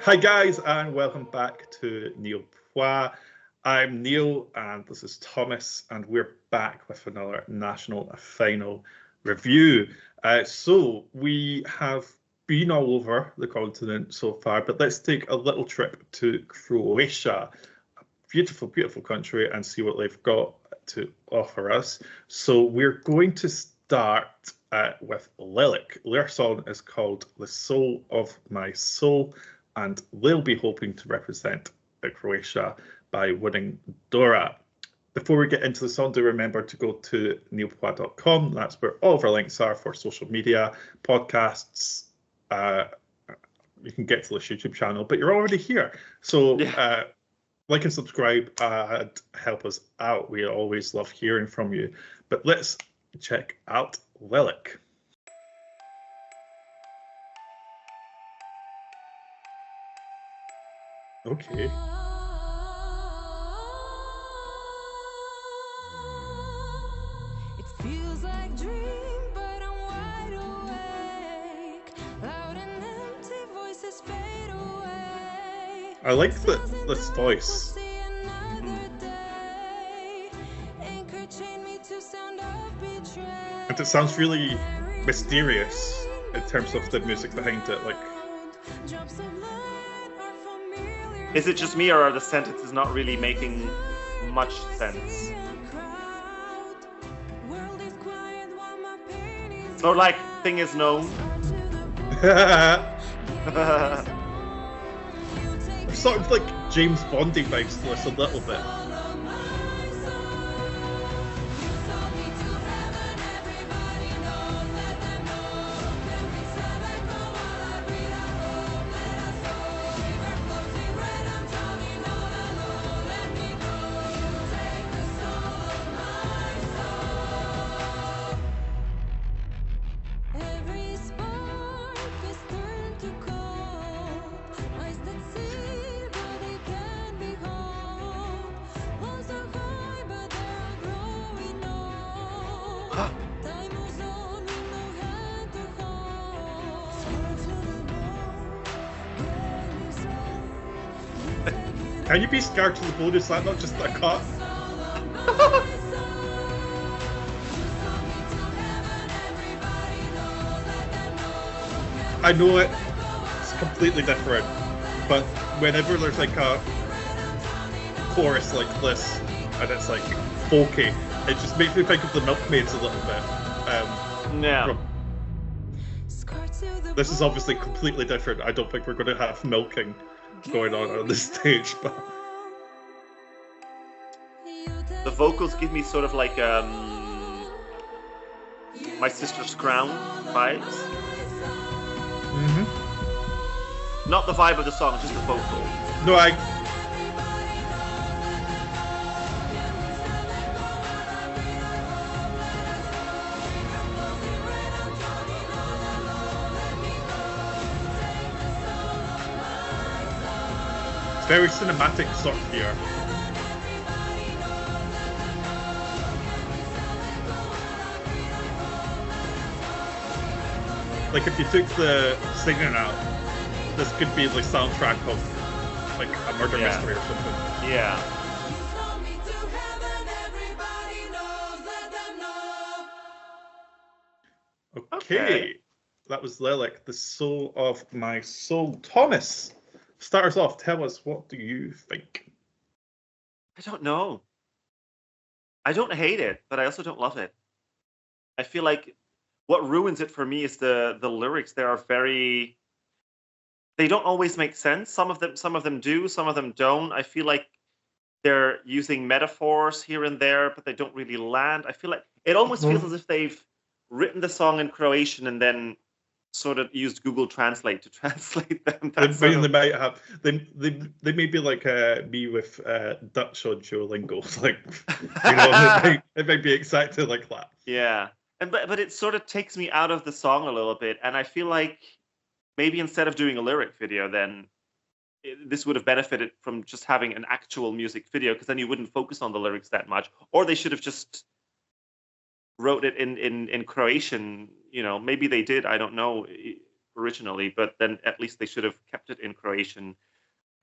Hi guys, and welcome back to Neil Pois. I'm Neil, and this is Thomas, and we're back with another national final review. So we have been all over the continent so far, but let's take a little trip to Croatia, a beautiful, beautiful country, and see what they've got to offer us. So we're going to start with LELEK. Their song is called "The Soul of My Soul," and they'll be hoping to represent Croatia by winning Dora. Before we get into the song, do remember to go to neilpois.com. That's where all of our links are for social media, podcasts. You can get to this YouTube channel, but you're already here. So like and subscribe and help us out. We always love hearing from you. But let's check out LELEK. Okay. It feels like dream, but I'm wide awake. Loud and empty voices fade away. I like this voice. And it sounds really mysterious in terms of the music behind it. Like, is it just me, or are the sentences not really making much sense? Or like, thing is known. Sort of like James Bondy vibes to us a little bit. Can you be scared to the bone? Is that not just a cut? I know it's completely different, but whenever there's like a chorus like this and it's like folky, it just makes me think of the Milkmaids a little bit. Yeah. This is obviously completely different. I don't think we're going to have milking going on this stage, but the vocals give me sort of like My Sister's Crown vibes. Mm-hmm. Not the vibe of the song, just the vocal. No, very cinematic sort of here. Like if you took the singing out, this could be the soundtrack of like a murder mystery or something. Yeah. Okay. That was LELEK, The Soul of My Soul. Thomas, start us off. Tell us, what do you think? I don't know. I don't hate it, but I also don't love it. I feel like what ruins it for me is the lyrics. They are very. They don't always make sense. Some of them do. Some of them don't. I feel like they're using metaphors here and there, but they don't really land. I feel like it almost feels as if they've written the song in Croatian and then sort of used Google Translate to translate them. They might have. They may be like me with Dutch on Duolingo. Like, you know, it might be exactly like that. Yeah, and but it sort of takes me out of the song a little bit, and I feel like maybe instead of doing a lyric video, then this would have benefited from just having an actual music video, because then you wouldn't focus on the lyrics that much. Or they should have just wrote it in Croatian. You know, maybe they did. I don't know. originally, but then at least they should have kept it in Croatian.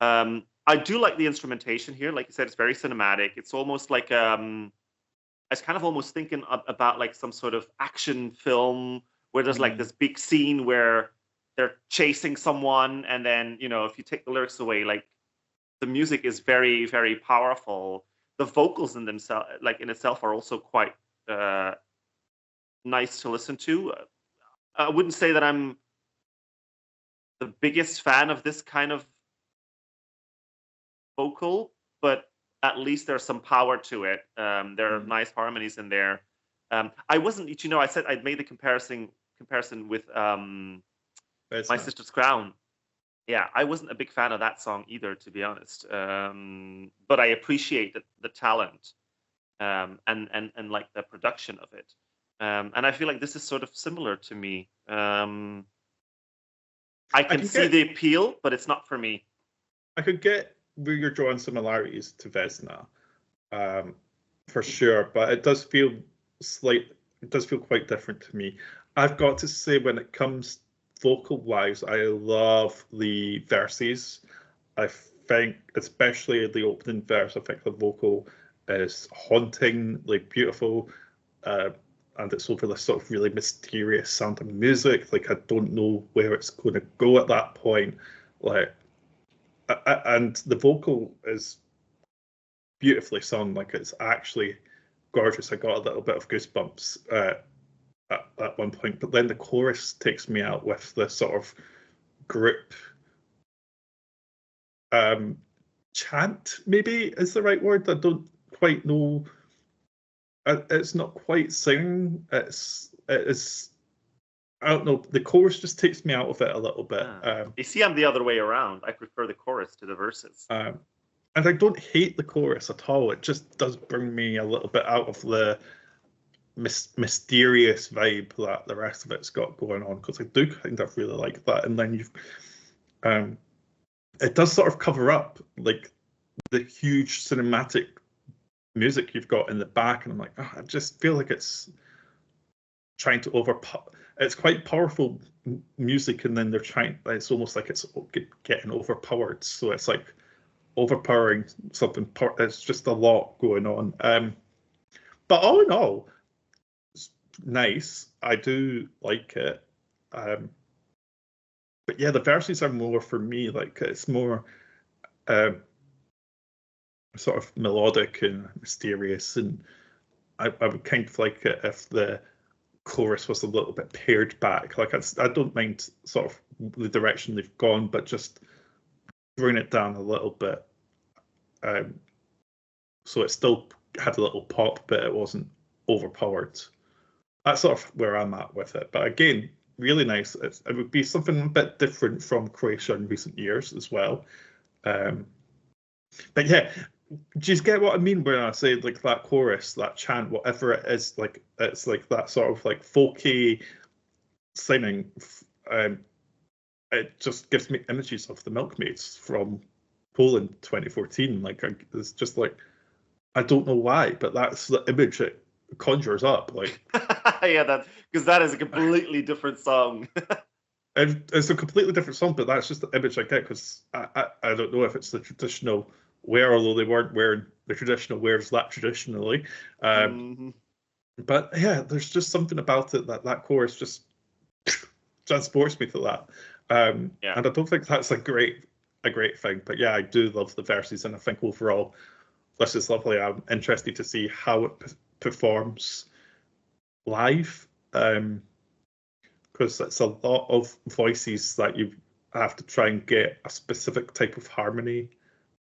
I do like the instrumentation here. Like you said, it's very cinematic. It's almost like I was kind of almost thinking about like some sort of action film where there's like this big scene where they're chasing someone, and then if you take the lyrics away, like the music is very, very powerful. The vocals in themselves, like in itself, are also quite nice to listen to. I wouldn't say that I'm the biggest fan of this kind of vocal, but at least there's some power to it. There are nice harmonies in there. I wasn't, I said I'd made the comparison with My Sister's Crown. Yeah, I wasn't a big fan of that song either, to be honest. But I appreciate the talent and like the production of it. And I feel like this is sort of similar to me. I can see the appeal, but it's not for me. I could get where you're drawing similarities to Vesna, for sure, but it does feel quite different to me. I've got to say, when it comes vocal-wise, I love the verses. I think, especially the opening verse, I think the vocal is hauntingly beautiful, and it's over this sort of really mysterious sounding music. Like, I don't know where it's going to go at that point. Like, and the vocal is beautifully sung. Like, it's actually gorgeous. I got a little bit of goosebumps at one point, but then the chorus takes me out with the sort of group chant, maybe is the right word. I don't quite know. It's not quite singing. It is. I don't know. The chorus just takes me out of it a little bit. You see, I'm the other way around. I prefer the chorus to the verses. And I don't hate the chorus at all. It just does bring me a little bit out of the mysterious vibe that the rest of it's got going on, because I do kind of really like that. And then it does sort of cover up like the huge cinematic music you've got in the back, and I'm like, I just feel like it's trying to it's quite powerful music, and then it's almost like it's getting overpowered, so it's like overpowering something. It's just a lot going on, but all in all, it's nice. I do like it, but yeah, the verses are more for me, like it's more sort of melodic and mysterious, and I would kind of like it if the chorus was a little bit pared back. Like, I don't mind sort of the direction they've gone, but just bring it down a little bit, so it still had a little pop, but it wasn't overpowered. That's sort of where I'm at with it. But again, really nice. It would be something a bit different from Croatia in recent years as well. But yeah, do you get what I mean when I say like that chorus, that chant, whatever it is? Like, it's like that sort of like folky singing. It just gives me images of the Milkmaids from Poland 2014. Like, it's just like, I don't know why, but that's the image it conjures up. Like, yeah, because that is a completely different song. It's a completely different song, but that's just the image I get, because I don't know if it's the traditional wear, although they weren't wearing the traditional wears that traditionally. But yeah, there's just something about it that chorus just transports me to that. And I don't think that's a great thing. But yeah, I do love the verses, and I think overall this is lovely. I'm interested to see how it performs live, because it's a lot of voices that you have to try and get a specific type of harmony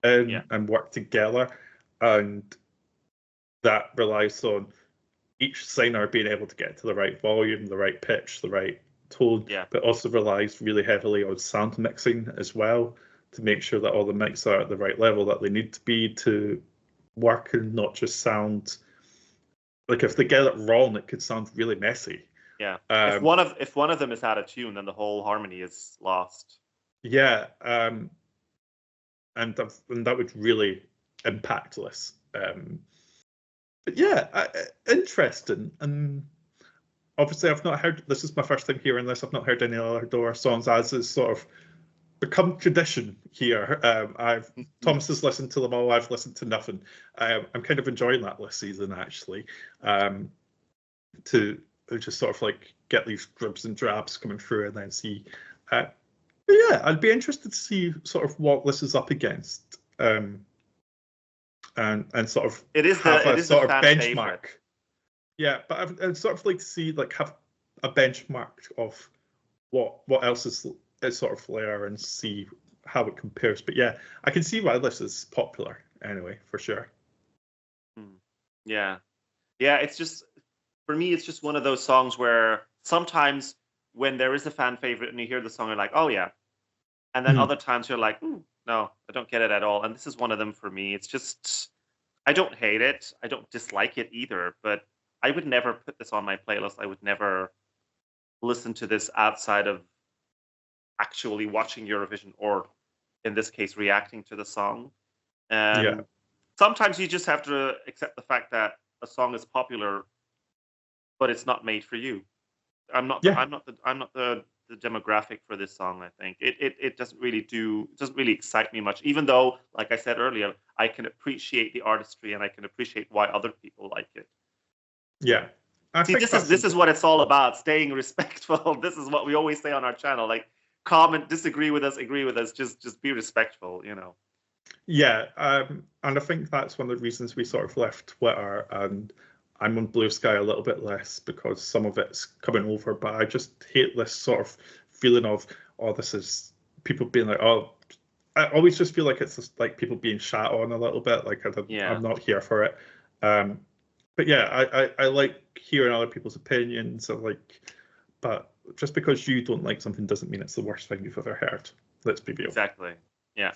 in and work together, and that relies on each singer being able to get to the right volume, the right pitch, the right tone, but also relies really heavily on sound mixing as well, to make sure that all the mics are at the right level that they need to be to work, and not just sound like, if they get it wrong, it could sound really messy. Yeah. If one of them is out of tune, then the whole harmony is lost. Yeah. And that would really impact this. But yeah, interesting. And obviously I've not heard. This is my first time hearing this. I've not heard any other Dora songs, as is sort of become tradition here. Thomas has listened to them all. I've listened to nothing. I'm kind of enjoying that this season actually. To just sort of like get these dribs and drabs coming through and then see. But yeah, I'd be interested to see sort of what this is up against. And sort of have a sort of benchmark. Favorite. Yeah, but I'd sort of like to see like have a benchmark of what else is sort of there and see how it compares. But yeah, I can see why this is popular anyway, for sure. Yeah. It's just, for me, it's just one of those songs where sometimes when there is a fan favorite and you hear the song, you're like, oh yeah, and then other times you're like, no, I don't get it at all. And this is one of them for me. It's just, I don't hate it, I don't dislike it either, but I would never put this on my playlist. I would never listen to this outside of actually watching Eurovision, or in this case, reacting to the song. Sometimes you just have to accept the fact that a song is popular, but it's not made for you. I'm not the demographic for this song. I think it doesn't really excite me much. Even though, like I said earlier, I can appreciate the artistry and I can appreciate why other people like it. Yeah. See, this is what it's all about: staying respectful. This is what we always say on our channel. Like, comment, disagree with us, agree with us. Just be respectful, you know. Yeah, and I think that's one of the reasons we sort of left Twitter, and I'm on Blue Sky a little bit less because some of it's coming over. But I just hate this sort of feeling of, oh, this is people being like, oh, I always just feel like it's just like people being shat on a little bit. Like I'm not here for it. But yeah, I like hearing other people's opinions. But just because you don't like something doesn't mean it's the worst thing you've ever heard. Let's be real. Exactly. Yeah.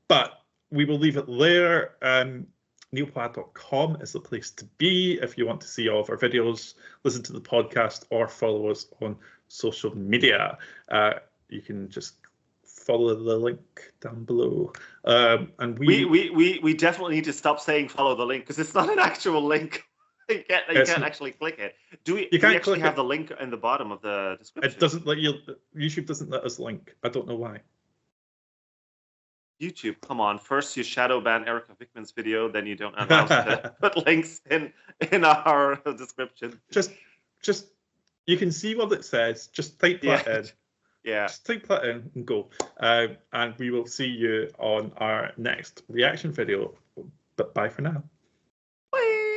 But we will leave it there. Neilpod.com is the place to be if you want to see all of our videos, listen to the podcast, or follow us on social media. You can just follow the link down below. And we definitely need to stop saying follow the link, because it's not an actual link. You can't actually click it. Do we actually have the link in the bottom of the description? It doesn't let you. YouTube doesn't let us link. I don't know why. YouTube, come on. First you shadow ban Erica Vickman's video, then you don't allow us to put links in our description. Just you can see what it says. Just type that in. Yeah. Just type that in and go. And we will see you on our next reaction video. But bye for now. Bye.